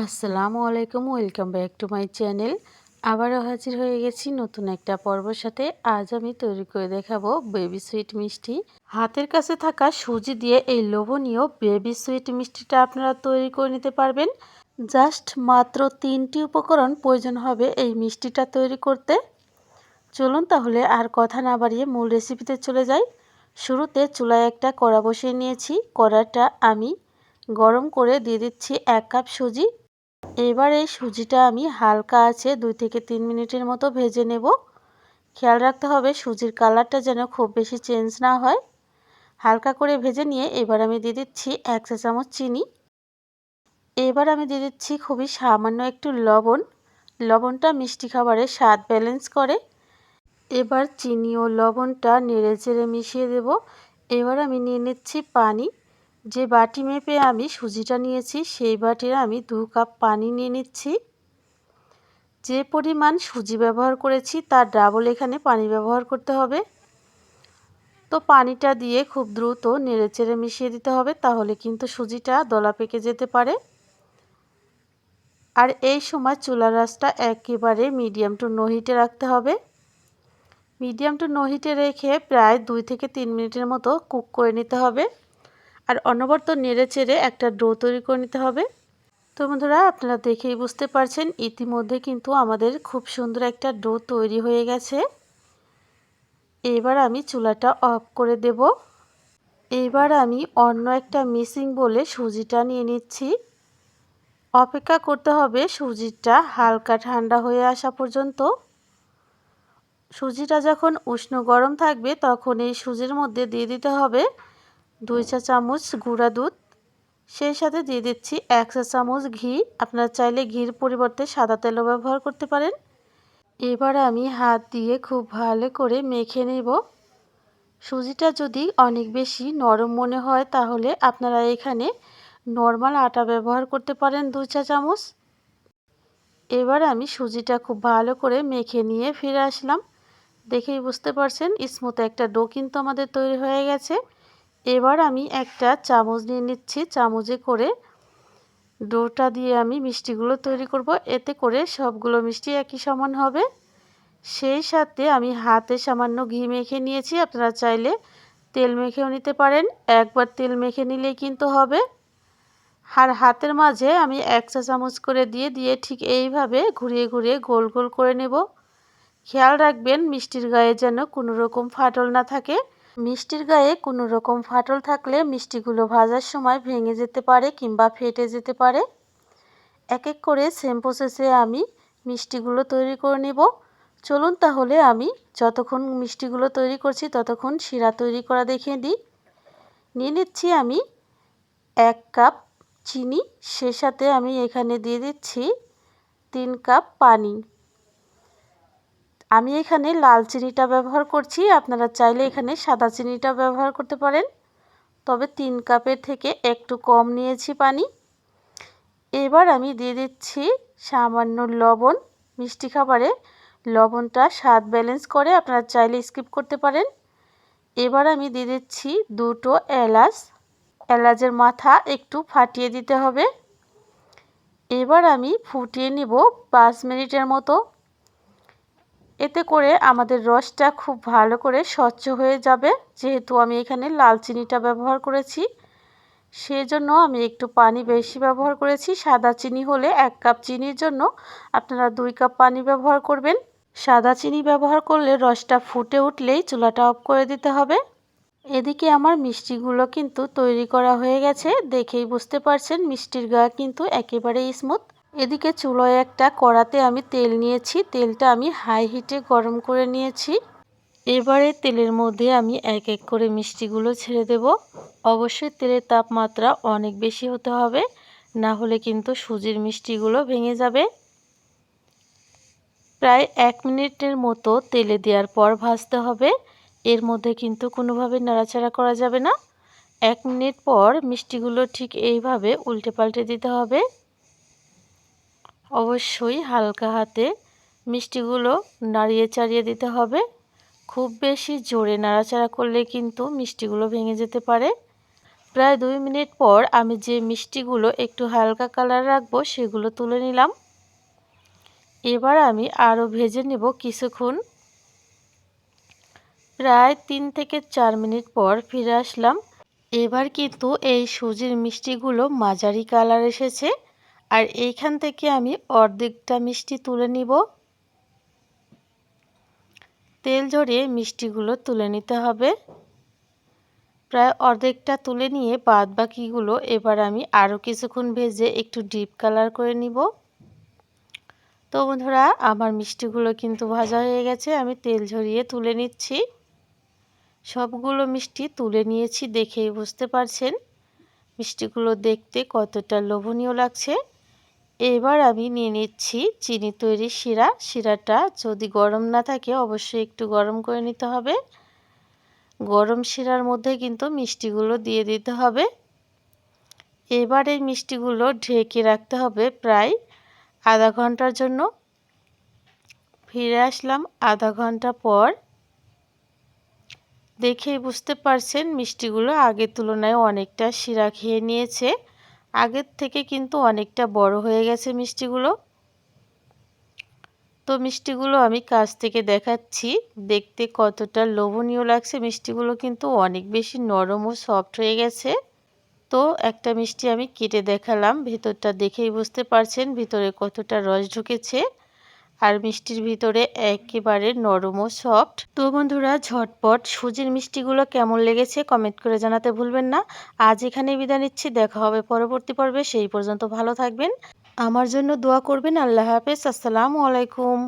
আসসালামু আলাইকুম, welcome back to my channel. আবারও হাজির হয়ে গেছি নতুন একটা পর্বের সাথে। আজ আমি তৈরি করে দেখাবো বেবি সুইট মিষ্টি। হাতের কাছে থাকা সুজি দিয়ে এই লোভনীয় বেবি সুইট মিষ্টিটা আপনারা তৈরি করে নিতে পারবেন। জাস্ট মাত্র 3টি উপকরণ প্রয়োজন হবে এই মিষ্টিটা তৈরি করতে। চলুন তাহলে আর কথা না বাড়িয়ে মূল রেসিপিতে চলে যাই। শুরুতে চুলায় একটা কড়া বসিয়ে নিয়েছি। কড়াটা আমি গরম করে দিয়ে দিচ্ছি 1 কাপ সুজি। এবার এই সুজিটা আমি হালকা আছে 2 থেকে 3 মিনিটের মতো ভেজে নেব। খেয়াল রাখতে হবে সুজির কালারটা যেন খুব বেশি চেঞ্জ না হয়। হালকা করে ভেজে নিয়ে এবার আমি দিয়ে দিচ্ছি 1 চা চামচ চিনি। এবার আমি দিয়ে দিচ্ছি খুবই সামান্য একটু লবণ। লবণটা মিষ্টি খাবারের স্বাদ ব্যালেন্স করে। এবার চিনি ও লবণটা নেড়েচেড়ে মিশিয়ে দেব। এবার আমি নিয়ে নিচ্ছি পানি। যে বাটি মেপে আমি সুজিটা নিয়েছি সেই বাটির আমি 2 কাপ পানি নিয়ে নিচ্ছি। যে পরিমাণ সুজি ব্যবহার করেছি তার ডাবল এখানে পানি ব্যবহার করতে হবে। তো পানিটা দিয়ে খুব দ্রুত নেড়েচেড়ে মিশিয়ে দিতে হবে, তাহলে কিন্তু সুজিটা দলা পেকে যেতে পারে। আর এই সময় চুলার আঁচটা একেবারে মিডিয়াম টু লো হিটে রাখতে হবে। মিডিয়াম টু লো হিটে রেখে প্রায় 2 থেকে 3 মিনিটের মতো কুক করে নিতে হবে। আর অনবরত নেড়েচেড়ে একটা ডো তৈরি করে নিতে হবে। তো বন্ধুরা, আপনারা দেখেই বুঝতে পারছেন ইতিমধ্যে কিন্তু আমাদের খুব সুন্দর একটা ডো তৈরি হয়ে গেছে। এবার আমি চুলাটা অফ করে দেব। এবার আমি অন্য একটা মিক্সিং বোলে সুজিটা নিয়ে নিচ্ছি। অপেক্ষা করতে হবে সুজিটা হালকা ঠান্ডা হয়ে আসা পর্যন্ত। সুজিটা যখন উষ্ণ গরম থাকবে তখন এই সুজির মধ্যে দিয়ে দিতে হবে 2 চা চামচ গুঁড়া দুধ। সেই সাথে দিয়ে দিচ্ছি 1 চা চামচ ঘি। আপনারা চাইলে ঘির পরিবর্তে সাদা তেলও ব্যবহার করতে পারেন। এবার আমি হাত দিয়ে খুব ভালো করে মেখে নেব। সুজিটা যদি অনেক বেশি নরম মনে হয় তাহলে আপনারা এখানে নর্মাল আটা ব্যবহার করতে পারেন 2 চা চামচ। এবার আমি সুজিটা খুব ভালো করে মেখে নিয়ে ফিরে আসলাম। দেখেই বুঝতে পারছেন স্মুথ একটা ডো কিন্তু আমাদের তৈরি হয়ে গেছে। এবার আমি একটা চামচ নিয়ে নিচ্ছি। চামচে করে ডোটা দিয়ে আমি মিষ্টিগুলো তৈরি করব। এতে করে সবগুলো মিষ্টি একই সমান হবে। সেই সাথে আমি হাতে সামান্য ঘি মেখে নিয়েছি। আপনারা চাইলে তেল মেখেও নিতে পারেন। একবার তেল মেখে নিলেই কিন্তু হবে। আর হাতের মাঝে আমি 1 চা চামচ করে দিয়ে ঠিক এইভাবে ঘুরিয়ে ঘুরিয়ে গোল গোল করে নেব। খেয়াল রাখবেন মিষ্টির গায়ে যেন কোনো রকম ফাটল না থাকে। মিষ্টির গায়ে কোনো রকম ফাটল থাকলে মিষ্টিগুলো ভাজার সময় ভেঙে যেতে পারে কিংবা ফেটে যেতে পারে। এক এক করে সেম প্রসেসে আমি মিষ্টিগুলো তৈরি করে নেব। চলুন তাহলে আমি যতক্ষণ মিষ্টিগুলো তৈরি করছি ততক্ষণ শিরা তৈরি করা দেখিয়ে দিই। নিয়ে নিচ্ছি আমি 1 কাপ চিনি। সে সাথে আমি এখানে দিয়ে দিচ্ছি 3 কাপ পানি। আমি এখানে লাল চিনিটা ব্যবহার করছি। আপনারা চাইলে এখানে সাদা চিনিটা ব্যবহার করতে পারেন। তবে 3 কাপের থেকে একটু কম নিয়েছি পানি। এবার আমি দিয়ে দিচ্ছি সামান্য লবণ। মিষ্টি খাবারে লবণটা স্বাদ ব্যালেন্স করে, আপনারা চাইলে স্কিপ করতে পারেন। এবার আমি দিয়ে দিচ্ছি 2টো এলাচ। এলাচের মাথা একটু ফাটিয়ে দিতে হবে। এবার আমি ফুটিয়ে নিব 5 মিনিটের মতো। এতে করে আমাদের রসটা খুব ভালো করে স্বচ্ছ হয়ে যাবে। যেহেতু আমি এখানে লাল চিনিটা ব্যবহার করেছি সেজন্য আমি একটু পানি বেশি ব্যবহার করেছি। সাদা চিনি হলে 1 কাপ চিনির জন্য আপনারা 2 কাপ পানি ব্যবহার করবেন। সাদা চিনি ব্যবহার করলে রসটা ফুটে উঠলেই চুলাটা অফ করে দিতে হবে। এদিকে আমার মিষ্টিগুলো কিন্তু তৈরি করা হয়ে গেছে। দেখেই বুঝতে পারছেন মিষ্টির গা কিন্তু একেবারেই স্মুথ। এদিকে চুলোয় একটা কড়াতে আমি তেল নিয়েছি। তেলটা আমি হাই হিটে গরম করে নিয়েছি। এবারে তেলের মধ্যে আমি এক এক করে মিষ্টিগুলো ছেড়ে দেব। অবশ্যই তেলের তাপমাত্রা অনেক বেশি হতে হবে, না হলে কিন্তু সুজির মিষ্টিগুলো ভেঙে যাবে। প্রায় 1 মিনিটের মতো তেলে দেওয়ার পর ভাজতে হবে। এর মধ্যে কিন্তু কোনোভাবে নাড়াচাড়া করা যাবে না। 1 মিনিট পর মিষ্টিগুলো ঠিক এইভাবে উল্টে পাল্টে দিতে হবে। অবশ্যই হালকা হাতে মিষ্টিগুলো নাড়িয়ে চাড়িয়ে দিতে হবে। খুব বেশি জোরে নাড়াচাড়া করলে কিন্তু মিষ্টিগুলো ভেঙে যেতে পারে। প্রায় 2 মিনিট পর আমি যে মিষ্টিগুলো একটু হালকা কালার রাখবো সেগুলো তুলে নিলাম। এবার আমি আরও ভেজে নেব কিছুক্ষণ। প্রায় 3 থেকে 4 মিনিট পর ফিরে আসলাম। এবার কিন্তু এই সুজির মিষ্টিগুলো মাঝারি কালার এসেছে, আর এইখান থেকে আমি অর্ধেকটা মিষ্টি তুলে নিব। তেল ঝরিয়ে মিষ্টিগুলো তুলে নিতে হবে। প্রায় অর্ধেকটা তুলে নিয়ে বাদবাকিগুলো এবার আমি আরও কিছুক্ষণ ভেজে একটু ডিপ কালার করে নিব। তো বন্ধুরা, আমার মিষ্টিগুলো কিন্তু ভাজা হয়ে গেছে, আমি তেল ঝরিয়ে তুলে নিচ্ছি। সবগুলো মিষ্টি তুলে নিয়েছি, দেখেই বুঝতে পারছেন মিষ্টিগুলো দেখতে কতটা লোভনীয় লাগছে। এবার আমি নিয়ে নিচ্ছি চিনি তৈরি শিরা। শিরাটা যদি গরম না থাকে অবশ্যই একটু গরম করে নিতে হবে। গরম শিরার মধ্যে কিন্তু মিষ্টিগুলো দিয়ে দিতে হবে। এবার এই মিষ্টিগুলো ঢেকে রাখতে হবে প্রায় আধা ঘন্টার জন্য। ফিরে আসলাম আধা ঘন্টা পর। দেখেই বুঝতে পারছেন মিষ্টিগুলো আগের তুলনায় অনেকটা শিরা খেয়ে নিয়েছে। আগের থেকে কিন্তু অনেকটা বড় হয়ে গেছে মিষ্টিগুলো। তো মিষ্টিগুলো আমি কাছ থেকে দেখাচ্ছি, দেখতে কতটা লোভনীয় লাগছে। মিষ্টিগুলো কিন্তু অনেক বেশি নরম ও সফট হয়ে গেছে। তো একটা মিষ্টি আমি কেটে দেখালাম, ভেতরটা দেখেই বুঝতে পারছেন ভিতরে কতটা রস ঢুকেছে, আর মিষ্টির ভিতরে একেবারে নরম ও সফট। তো বন্ধুরা, ঝটপট সুজির মিষ্টিগুলো কেমন লেগেছে কমেন্ট করে জানাতে ভুলবেন না। আজ এখানেই বিদায় নিচ্ছি, দেখা হবে পরবর্তী পর্বে। সেই পর্যন্ত ভালো থাকবেন, আমার জন্য দোয়া করবেন। আল্লাহ হাফেজ, আসসালামু আলাইকুম।